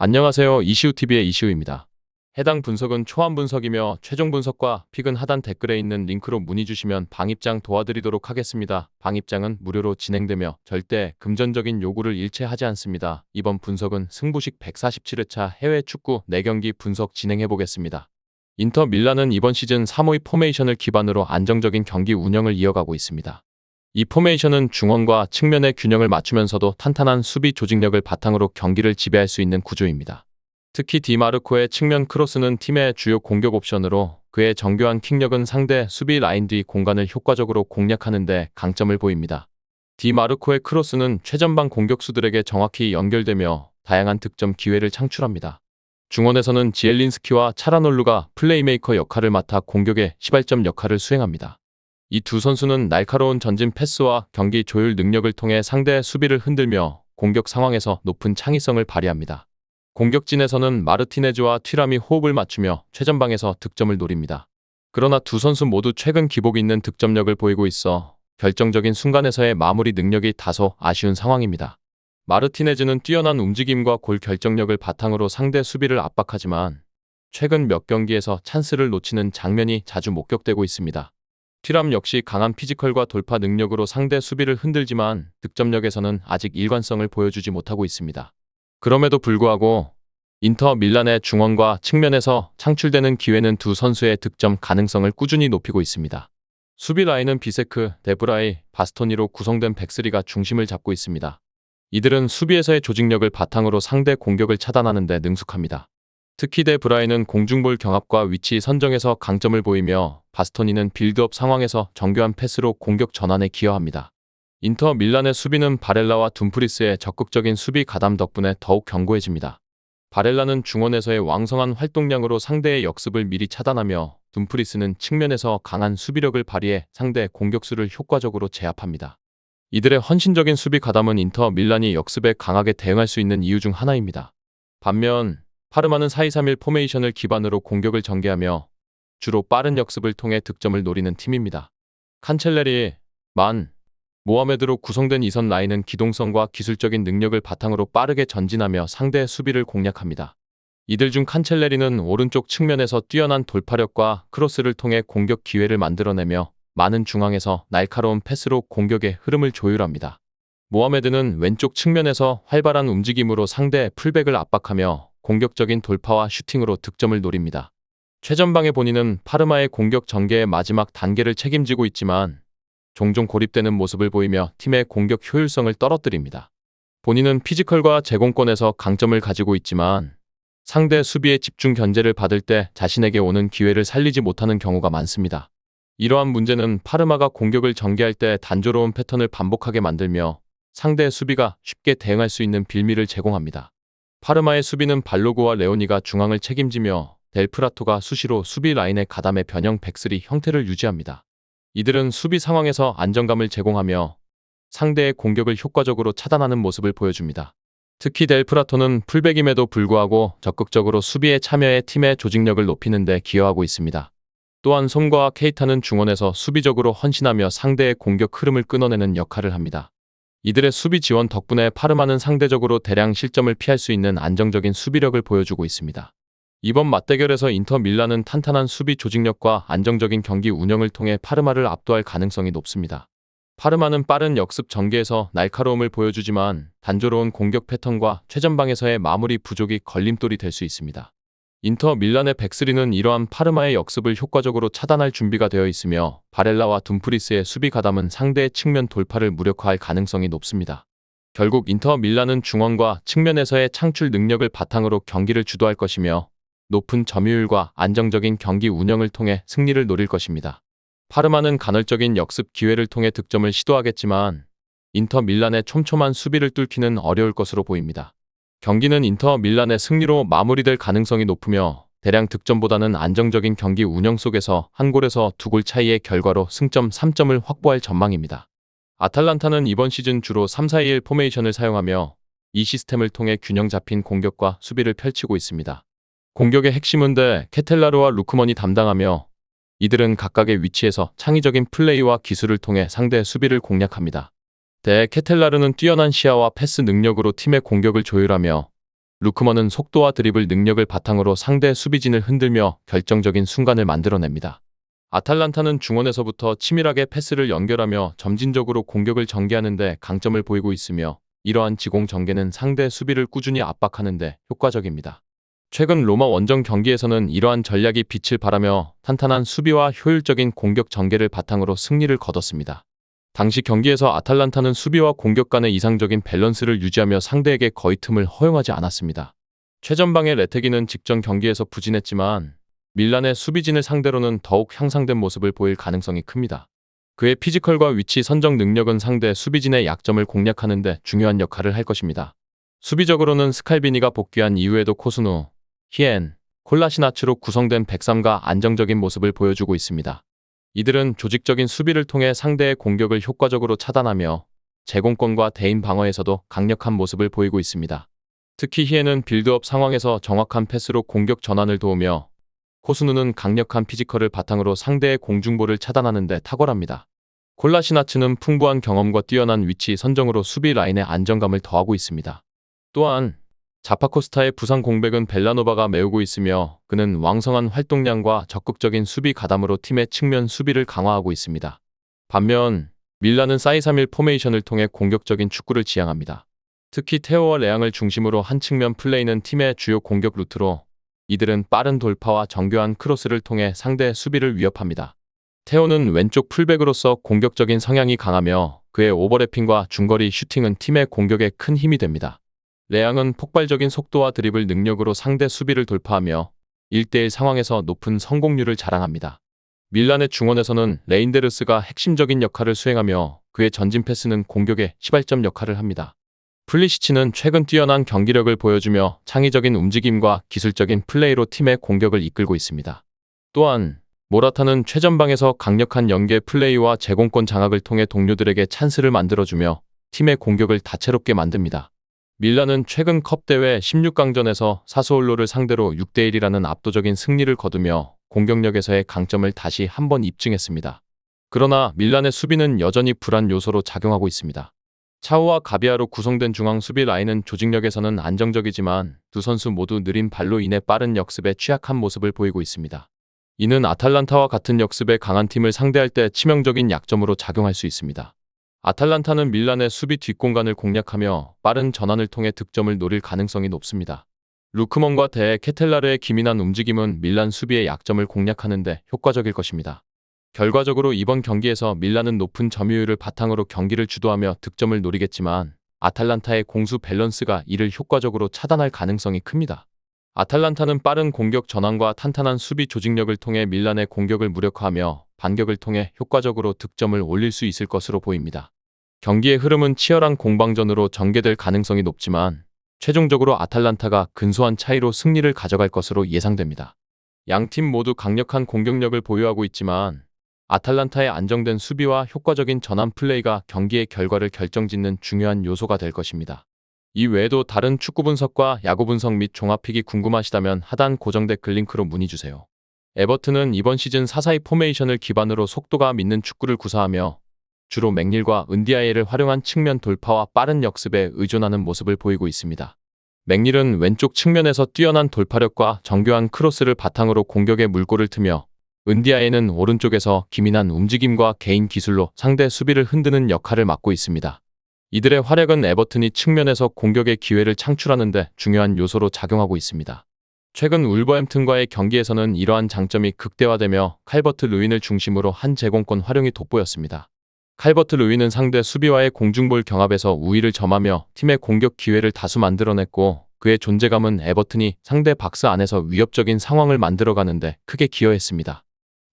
안녕하세요. 이시우TV의 이시우입니다. 해당 분석은 초안 분석이며 최종 분석과 픽은 하단 댓글에 있는 링크로 문의 주시면 방입장 도와드리도록 하겠습니다. 방입장은 무료로 진행되며 절대 금전적인 요구를 일체하지 않습니다. 이번 분석은 승부식 147회차 해외 축구 4경기 분석 진행해 보겠습니다. 인터 밀란은 이번 시즌 3-5-2 포메이션을 기반으로 안정적인 경기 운영을 이어가고 있습니다. 이 포메이션은 중원과 측면의 균형을 맞추면서도 탄탄한 수비 조직력을 바탕으로 경기를 지배할 수 있는 구조입니다. 특히 디마르코의 측면 크로스는 팀의 주요 공격 옵션으로 그의 정교한 킥력은 상대 수비 라인 뒤 공간을 효과적으로 공략하는 데 강점을 보입니다. 디마르코의 크로스는 최전방 공격수들에게 정확히 연결되며 다양한 득점 기회를 창출합니다. 중원에서는 지엘린스키와 차라놀루가 플레이메이커 역할을 맡아 공격의 시발점 역할을 수행합니다. 이 두 선수는 날카로운 전진 패스와 경기 조율 능력을 통해 상대의 수비를 흔들며 공격 상황에서 높은 창의성을 발휘합니다. 공격진에서는 마르티네즈와 튀람이 호흡을 맞추며 최전방에서 득점을 노립니다. 그러나 두 선수 모두 최근 기복이 있는 득점력을 보이고 있어 결정적인 순간에서의 마무리 능력이 다소 아쉬운 상황입니다. 마르티네즈는 뛰어난 움직임과 골 결정력을 바탕으로 상대 수비를 압박하지만 최근 몇 경기에서 찬스를 놓치는 장면이 자주 목격되고 있습니다. 튀람 역시 강한 피지컬과 돌파 능력으로 상대 수비를 흔들지만 득점력에서는 아직 일관성을 보여주지 못하고 있습니다. 그럼에도 불구하고 인터 밀란의 중원과 측면에서 창출되는 기회는 두 선수의 득점 가능성을 꾸준히 높이고 있습니다. 수비 라인은 비세크, 데브라이, 바스토니로 구성된 백스리가 중심을 잡고 있습니다. 이들은 수비에서의 조직력을 바탕으로 상대 공격을 차단하는 데 능숙합니다. 특히 데브라이는 공중볼 경합과 위치 선정에서 강점을 보이며 바스토니는 빌드업 상황에서 정교한 패스로 공격 전환에 기여합니다. 인터 밀란의 수비는 바렐라와 둠프리스의 적극적인 수비 가담 덕분에 더욱 견고해집니다. 바렐라는 중원에서의 왕성한 활동량으로 상대의 역습을 미리 차단하며 둠프리스는 측면에서 강한 수비력을 발휘해 상대 공격수를 효과적으로 제압합니다. 이들의 헌신적인 수비 가담은 인터 밀란이 역습에 강하게 대응할 수 있는 이유 중 하나입니다. 반면 파르마는 4-2-3-1 포메이션을 기반으로 공격을 전개하며 주로 빠른 역습을 통해 득점을 노리는 팀입니다. 칸첼레리, 모하메드로 구성된 이선 라인은 기동성과 기술적인 능력을 바탕으로 빠르게 전진하며 상대의 수비를 공략합니다. 이들 중 칸첼레리는 오른쪽 측면에서 뛰어난 돌파력과 크로스를 통해 공격 기회를 만들어내며 많은 중앙에서 날카로운 패스로 공격의 흐름을 조율합니다. 모하메드는 왼쪽 측면에서 활발한 움직임으로 상대의 풀백을 압박하며 공격적인 돌파와 슈팅으로 득점을 노립니다. 최전방의 보니는 파르마의 공격 전개의 마지막 단계를 책임지고 있지만 종종 고립되는 모습을 보이며 팀의 공격 효율성을 떨어뜨립니다. 보니는 피지컬과 제공권에서 강점을 가지고 있지만 상대 수비의 집중 견제를 받을 때 자신에게 오는 기회를 살리지 못하는 경우가 많습니다. 이러한 문제는 파르마가 공격을 전개할 때 단조로운 패턴을 반복하게 만들며 상대의 수비가 쉽게 대응할 수 있는 빌미를 제공합니다. 파르마의 수비는 발로그와 레오니가 중앙을 책임지며 델프라토가 수시로 수비 라인의 가담의 변형 백스리 형태를 유지합니다. 이들은 수비 상황에서 안정감을 제공하며 상대의 공격을 효과적으로 차단하는 모습을 보여줍니다. 특히 델프라토는 풀백임에도 불구하고 적극적으로 수비에 참여해 팀의 조직력을 높이는 데 기여하고 있습니다. 또한 솜과 케이타는 중원에서 수비적으로 헌신하며 상대의 공격 흐름을 끊어내는 역할을 합니다. 이들의 수비 지원 덕분에 파르마는 상대적으로 대량 실점을 피할 수 있는 안정적인 수비력을 보여주고 있습니다. 이번 맞대결에서 인터 밀란은 탄탄한 수비 조직력과 안정적인 경기 운영을 통해 파르마를 압도할 가능성이 높습니다. 파르마는 빠른 역습 전개에서 날카로움을 보여주지만 단조로운 공격 패턴과 최전방에서의 마무리 부족이 걸림돌이 될 수 있습니다. 인터 밀란의 백스리는 이러한 파르마의 역습을 효과적으로 차단할 준비가 되어 있으며 바렐라와 둠프리스의 수비 가담은 상대의 측면 돌파를 무력화할 가능성이 높습니다. 결국 인터 밀란은 중원과 측면에서의 창출 능력을 바탕으로 경기를 주도할 것이며 높은 점유율과 안정적인 경기 운영을 통해 승리를 노릴 것입니다. 파르마는 간헐적인 역습 기회를 통해 득점을 시도하겠지만 인터 밀란의 촘촘한 수비를 뚫기는 어려울 것으로 보입니다. 경기는 인터 밀란의 승리로 마무리될 가능성이 높으며 대량 득점보다는 안정적인 경기 운영 속에서 한 골에서 두 골 차이의 결과로 승점 3점을 확보할 전망입니다. 아탈란타는 이번 시즌 주로 3-4-2-1 포메이션을 사용하며 이 시스템을 통해 균형 잡힌 공격과 수비를 펼치고 있습니다. 공격의 핵심은 데 케텔라르와 루크먼이 담당하며 이들은 각각의 위치에서 창의적인 플레이와 기술을 통해 상대의 수비를 공략합니다. 데 케텔라르는 뛰어난 시야와 패스 능력으로 팀의 공격을 조율하며 루크먼은 속도와 드리블 능력을 바탕으로 상대 수비진을 흔들며 결정적인 순간을 만들어냅니다. 아탈란타는 중원에서부터 치밀하게 패스를 연결하며 점진적으로 공격을 전개하는 데 강점을 보이고 있으며 이러한 지공 전개는 상대 수비를 꾸준히 압박하는 데 효과적입니다. 최근 로마 원정 경기에서는 이러한 전략이 빛을 발하며 탄탄한 수비와 효율적인 공격 전개를 바탕으로 승리를 거뒀습니다. 당시 경기에서 아탈란타는 수비와 공격 간의 이상적인 밸런스를 유지하며 상대에게 거의 틈을 허용하지 않았습니다. 최전방의 레테기는 직전 경기에서 부진했지만 밀란의 수비진을 상대로는 더욱 향상된 모습을 보일 가능성이 큽니다. 그의 피지컬과 위치 선정 능력은 상대 수비진의 약점을 공략하는 데 중요한 역할을 할 것입니다. 수비적으로는 스칼비니가 복귀한 이후에도 코스누, 히엔, 콜라시나츠로 구성된 백삼과 안정적인 모습을 보여주고 있습니다. 이들은 조직적인 수비를 통해 상대의 공격을 효과적으로 차단하며 제공권과 대인 방어에서도 강력한 모습을 보이고 있습니다. 특히 히엔은 빌드업 상황에서 정확한 패스로 공격 전환을 도우며 코스누는 강력한 피지컬을 바탕으로 상대의 공중볼을 차단하는 데 탁월합니다. 콜라시나츠는 풍부한 경험과 뛰어난 위치 선정으로 수비 라인에 안정감을 더하고 있습니다. 또한 자파코스타의 부상 공백은 벨라노바가 메우고 있으며 그는 왕성한 활동량과 적극적인 수비 가담으로 팀의 측면 수비를 강화하고 있습니다. 반면 밀란은 4-2-3-1 포메이션을 통해 공격적인 축구를 지향합니다. 특히 테오와 레앙을 중심으로 한 측면 플레이는 팀의 주요 공격 루트로 이들은 빠른 돌파와 정교한 크로스를 통해 상대의 수비를 위협합니다. 테오는 왼쪽 풀백으로서 공격적인 성향이 강하며 그의 오버래핑과 중거리 슈팅은 팀의 공격에 큰 힘이 됩니다. 레앙은 폭발적인 속도와 드리블 능력으로 상대 수비를 돌파하며 1대1 상황에서 높은 성공률을 자랑합니다. 밀란의 중원에서는 레인데르스가 핵심적인 역할을 수행하며 그의 전진 패스는 공격의 시발점 역할을 합니다. 플리시치는 최근 뛰어난 경기력을 보여주며 창의적인 움직임과 기술적인 플레이로 팀의 공격을 이끌고 있습니다. 또한 모라타는 최전방에서 강력한 연계 플레이와 제공권 장악을 통해 동료들에게 찬스를 만들어주며 팀의 공격을 다채롭게 만듭니다. 밀란은 최근 컵대회 16강전에서 사스올로를 상대로 6대1이라는 압도적인 승리를 거두며 공격력에서의 강점을 다시 한번 입증했습니다. 그러나 밀란의 수비는 여전히 불안 요소로 작용하고 있습니다. 차우와 가비아로 구성된 중앙 수비 라인은 조직력에서는 안정적이지만 두 선수 모두 느린 발로 인해 빠른 역습에 취약한 모습을 보이고 있습니다. 이는 아탈란타와 같은 역습에 강한 팀을 상대할 때 치명적인 약점으로 작용할 수 있습니다. 아탈란타는 밀란의 수비 뒷공간을 공략하며 빠른 전환을 통해 득점을 노릴 가능성이 높습니다. 루크먼과 데 케텔라르의 기민한 움직임은 밀란 수비의 약점을 공략하는 데 효과적일 것입니다. 결과적으로 이번 경기에서 밀란은 높은 점유율을 바탕으로 경기를 주도하며 득점을 노리겠지만 아탈란타의 공수 밸런스가 이를 효과적으로 차단할 가능성이 큽니다. 아탈란타는 빠른 공격 전환과 탄탄한 수비 조직력을 통해 밀란의 공격을 무력화하며 반격을 통해 효과적으로 득점을 올릴 수 있을 것으로 보입니다. 경기의 흐름은 치열한 공방전으로 전개될 가능성이 높지만 최종적으로 아탈란타가 근소한 차이로 승리를 가져갈 것으로 예상됩니다. 양팀 모두 강력한 공격력을 보유하고 있지만 아탈란타의 안정된 수비와 효과적인 전환 플레이가 경기의 결과를 결정짓는 중요한 요소가 될 것입니다. 이 외에도 다른 축구 분석과 야구 분석 및 종합픽이 궁금하시다면 하단 고정 댓글 링크로 문의주세요. 에버튼은 이번 시즌 4-4-2 포메이션을 기반으로 속도가 있는 축구를 구사하며 주로 맥닐과 은디아예를 활용한 측면 돌파와 빠른 역습에 의존하는 모습을 보이고 있습니다. 맥닐은 왼쪽 측면에서 뛰어난 돌파력과 정교한 크로스를 바탕으로 공격의 물꼬를 트며 은디아예는 오른쪽에서 기민한 움직임과 개인 기술로 상대 수비를 흔드는 역할을 맡고 있습니다. 이들의 활약은 에버튼이 측면에서 공격의 기회를 창출하는 데 중요한 요소로 작용하고 있습니다. 최근 울버햄튼과의 경기에서는 이러한 장점이 극대화되며 칼버트 루인을 중심으로 한 제공권 활용이 돋보였습니다. 칼버트 루인은 상대 수비와의 공중볼 경합에서 우위를 점하며 팀의 공격 기회를 다수 만들어냈고 그의 존재감은 에버튼이 상대 박스 안에서 위협적인 상황을 만들어가는데 크게 기여했습니다.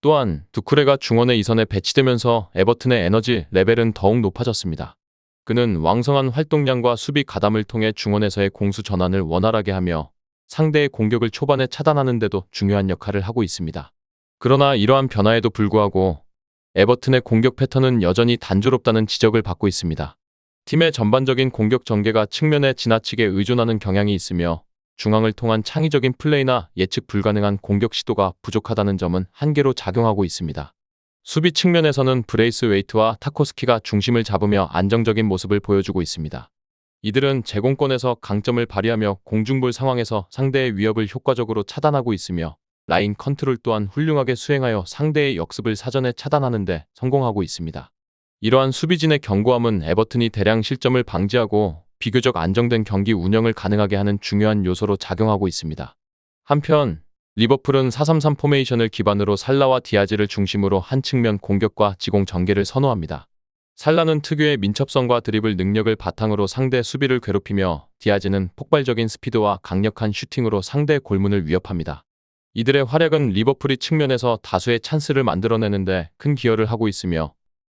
또한 두쿠레가 중원의 이선에 배치되면서 에버튼의 에너지 레벨은 더욱 높아졌습니다. 그는 왕성한 활동량과 수비 가담을 통해 중원에서의 공수 전환을 원활하게 하며 상대의 공격을 초반에 차단하는 데도 중요한 역할을 하고 있습니다. 그러나 이러한 변화에도 불구하고 에버튼의 공격 패턴은 여전히 단조롭다는 지적을 받고 있습니다. 팀의 전반적인 공격 전개가 측면에 지나치게 의존하는 경향이 있으며 중앙을 통한 창의적인 플레이나 예측 불가능한 공격 시도가 부족하다는 점은 한계로 작용하고 있습니다. 수비 측면에서는 브레이스웨이트와 타코스키가 중심을 잡으며 안정적인 모습을 보여주고 있습니다. 이들은 제공권에서 강점을 발휘하며 공중볼 상황에서 상대의 위협을 효과적으로 차단하고 있으며 라인 컨트롤 또한 훌륭하게 수행하여 상대의 역습을 사전에 차단하는 데 성공하고 있습니다. 이러한 수비진의 견고함은 에버튼이 대량 실점을 방지하고 비교적 안정된 경기 운영을 가능하게 하는 중요한 요소로 작용하고 있습니다. 한편 리버풀은 4-3-3 포메이션을 기반으로 살라와 디아즈를 중심으로 한 측면 공격과 지공 전개를 선호합니다. 살라는 특유의 민첩성과 드리블 능력을 바탕으로 상대 수비를 괴롭히며 디아즈는 폭발적인 스피드와 강력한 슈팅으로 상대 골문을 위협합니다. 이들의 활약은 리버풀이 측면에서 다수의 찬스를 만들어내는데 큰 기여를 하고 있으며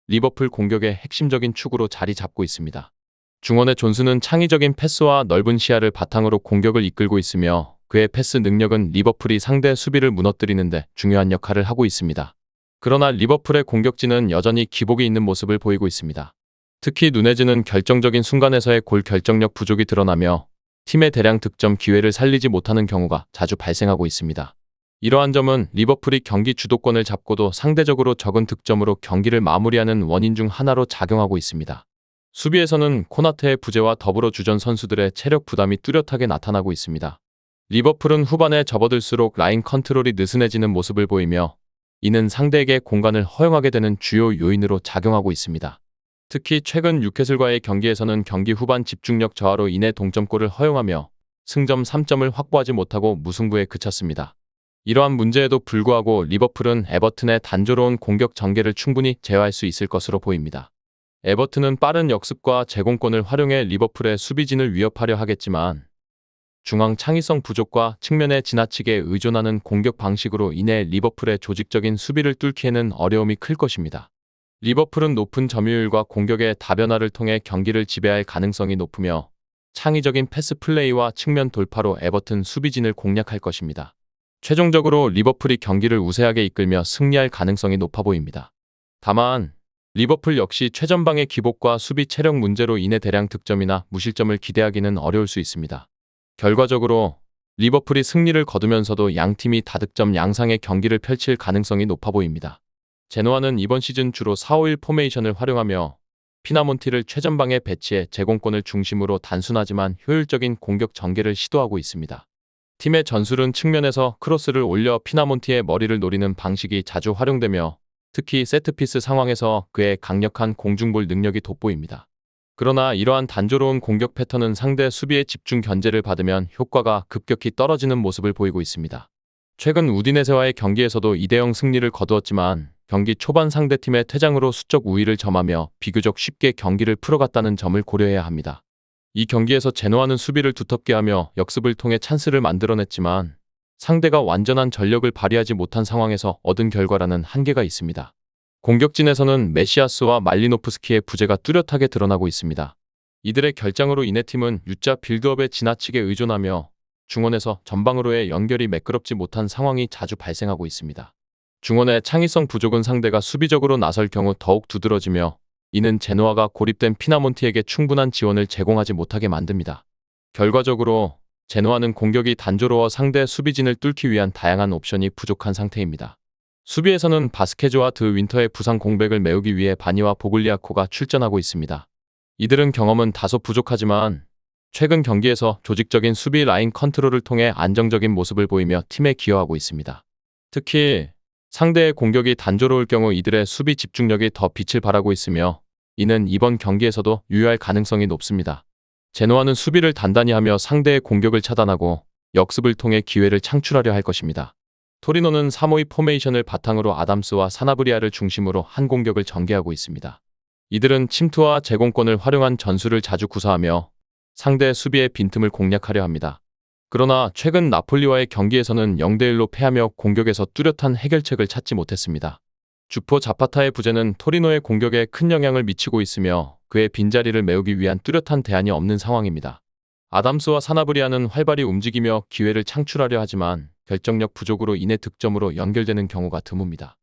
리버풀 공격의 핵심적인 축으로 자리 잡고 있습니다. 중원의 존스는 창의적인 패스와 넓은 시야를 바탕으로 공격을 이끌고 있으며 그의 패스 능력은 리버풀이 상대 수비를 무너뜨리는 데 중요한 역할을 하고 있습니다. 그러나 리버풀의 공격진은 여전히 기복이 있는 모습을 보이고 있습니다. 특히 누네즈는 결정적인 순간에서의 골 결정력 부족이 드러나며 팀의 대량 득점 기회를 살리지 못하는 경우가 자주 발생하고 있습니다. 이러한 점은 리버풀이 경기 주도권을 잡고도 상대적으로 적은 득점으로 경기를 마무리하는 원인 중 하나로 작용하고 있습니다. 수비에서는 코나테의 부재와 더불어 주전 선수들의 체력 부담이 뚜렷하게 나타나고 있습니다. 리버풀은 후반에 접어들수록 라인 컨트롤이 느슨해지는 모습을 보이며 이는 상대에게 공간을 허용하게 되는 주요 요인으로 작용하고 있습니다. 특히 최근 뉴캐슬과의 경기에서는 경기 후반 집중력 저하로 인해 동점골을 허용하며 승점 3점을 확보하지 못하고 무승부에 그쳤습니다. 이러한 문제에도 불구하고 리버풀은 에버튼의 단조로운 공격 전개를 충분히 제어할 수 있을 것으로 보입니다. 에버튼은 빠른 역습과 제공권을 활용해 리버풀의 수비진을 위협하려 하겠지만 중앙 창의성 부족과 측면에 지나치게 의존하는 공격 방식으로 인해 리버풀의 조직적인 수비를 뚫기에는 어려움이 클 것입니다. 리버풀은 높은 점유율과 공격의 다변화를 통해 경기를 지배할 가능성이 높으며 창의적인 패스 플레이와 측면 돌파로 에버튼 수비진을 공략할 것입니다. 최종적으로 리버풀이 경기를 우세하게 이끌며 승리할 가능성이 높아 보입니다. 다만 리버풀 역시 최전방의 기복과 수비 체력 문제로 인해 대량 득점이나 무실점을 기대하기는 어려울 수 있습니다. 결과적으로 리버풀이 승리를 거두면서도 양팀이 다득점 양상의 경기를 펼칠 가능성이 높아 보입니다. 제노아는 이번 시즌 주로 4-5-1 포메이션을 활용하며 피나몬티를 최전방에 배치해 제공권을 중심으로 단순하지만 효율적인 공격 전개를 시도하고 있습니다. 팀의 전술은 측면에서 크로스를 올려 피나몬티의 머리를 노리는 방식이 자주 활용되며 특히 세트피스 상황에서 그의 강력한 공중볼 능력이 돋보입니다. 그러나 이러한 단조로운 공격 패턴은 상대 수비의 집중 견제를 받으면 효과가 급격히 떨어지는 모습을 보이고 있습니다. 최근 우디네세와의 경기에서도 2-0 승리를 거두었지만 경기 초반 상대팀의 퇴장으로 수적 우위를 점하며 비교적 쉽게 경기를 풀어갔다는 점을 고려해야 합니다. 이 경기에서 제노아는 수비를 두텁게 하며 역습을 통해 찬스를 만들어냈지만 상대가 완전한 전력을 발휘하지 못한 상황에서 얻은 결과라는 한계가 있습니다. 공격진에서는 메시아스와 말리노프스키의 부재가 뚜렷하게 드러나고 있습니다. 이들의 결장으로 인해 팀은 U자 빌드업에 지나치게 의존하며 중원에서 전방으로의 연결이 매끄럽지 못한 상황이 자주 발생하고 있습니다. 중원의 창의성 부족은 상대가 수비적으로 나설 경우 더욱 두드러지며 이는 제노아가 고립된 피나몬티에게 충분한 지원을 제공하지 못하게 만듭니다. 결과적으로 제노아는 공격이 단조로워 상대 수비진을 뚫기 위한 다양한 옵션이 부족한 상태입니다. 수비에서는 바스케즈와 드 윈터의 부상 공백을 메우기 위해 바니와 보글리아코가 출전하고 있습니다. 이들은 경험은 다소 부족하지만 최근 경기에서 조직적인 수비 라인 컨트롤을 통해 안정적인 모습을 보이며 팀에 기여하고 있습니다. 특히 상대의 공격이 단조로울 경우 이들의 수비 집중력이 더 빛을 발하고 있으며 이는 이번 경기에서도 유효할 가능성이 높습니다. 제노아는 수비를 단단히 하며 상대의 공격을 차단하고 역습을 통해 기회를 창출하려 할 것입니다. 토리노는 3-5-2 포메이션을 바탕으로 아담스와 사나브리아를 중심으로 한 공격을 전개하고 있습니다. 이들은 침투와 제공권을 활용한 전술을 자주 구사하며 상대 수비의 빈틈을 공략하려 합니다. 그러나 최근 나폴리와의 경기에서는 0-1로 패하며 공격에서 뚜렷한 해결책을 찾지 못했습니다. 주포 자파타의 부재는 토리노의 공격에 큰 영향을 미치고 있으며 그의 빈자리를 메우기 위한 뚜렷한 대안이 없는 상황입니다. 아담스와 사나브리아는 활발히 움직이며 기회를 창출하려 하지만 결정력 부족으로 인해 득점으로 연결되는 경우가 드뭅니다.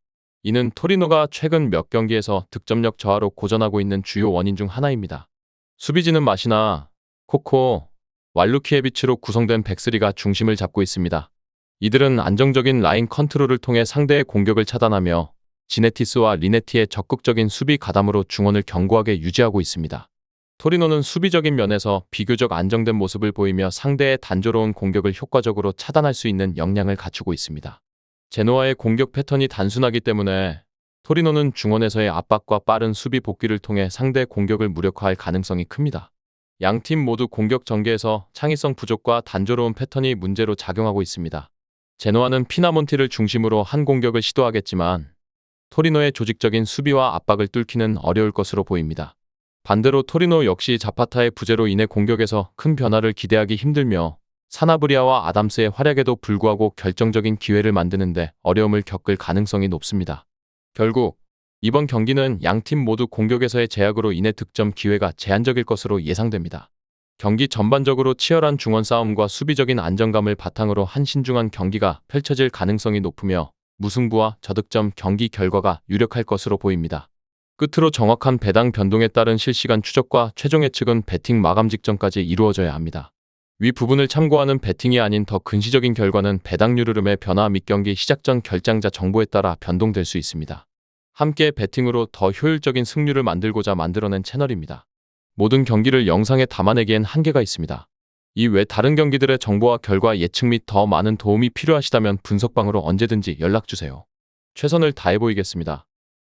이는 토리노가 최근 몇 경기에서 득점력 저하로 고전하고 있는 주요 원인 중 하나입니다. 수비진은 마시나, 코코, 왈루키에비치로 구성된 백스리가 중심을 잡고 있습니다. 이들은 안정적인 라인 컨트롤을 통해 상대의 공격을 차단하며 지네티스와 리네티의 적극적인 수비 가담으로 중원을 견고하게 유지하고 있습니다. 토리노는 수비적인 면에서 비교적 안정된 모습을 보이며 상대의 단조로운 공격을 효과적으로 차단할 수 있는 역량을 갖추고 있습니다. 제노아의 공격 패턴이 단순하기 때문에 토리노는 중원에서의 압박과 빠른 수비 복귀를 통해 상대 공격을 무력화할 가능성이 큽니다. 양팀 모두 공격 전개에서 창의성 부족과 단조로운 패턴이 문제로 작용하고 있습니다. 제노아는 피나몬티를 중심으로 한 공격을 시도하겠지만 토리노의 조직적인 수비와 압박을 뚫기는 어려울 것으로 보입니다. 반대로 토리노 역시 자파타의 부재로 인해 공격에서 큰 변화를 기대하기 힘들며 사나브리아와 아담스의 활약에도 불구하고 결정적인 기회를 만드는데 어려움을 겪을 가능성이 높습니다. 결국 이번 경기는 양팀 모두 공격에서의 제약으로 인해 득점 기회가 제한적일 것으로 예상됩니다. 경기 전반적으로 치열한 중원 싸움과 수비적인 안정감을 바탕으로 한 신중한 경기가 펼쳐질 가능성이 높으며 무승부와 저득점 경기 결과가 유력할 것으로 보입니다. 끝으로 정확한 배당 변동에 따른 실시간 추적과 최종 예측은 배팅 마감 직전까지 이루어져야 합니다. 위 부분을 참고하는 배팅이 아닌 더 근시적인 결과는 배당률 흐름의 변화 및 경기 시작 전 결장자 정보에 따라 변동될 수 있습니다. 함께 배팅으로 더 효율적인 승률을 만들고자 만들어낸 채널입니다. 모든 경기를 영상에 담아내기엔 한계가 있습니다. 이외 다른 경기들의 정보와 결과 예측 및 더 많은 도움이 필요하시다면 분석방으로 언제든지 연락주세요. 최선을 다해 보이겠습니다.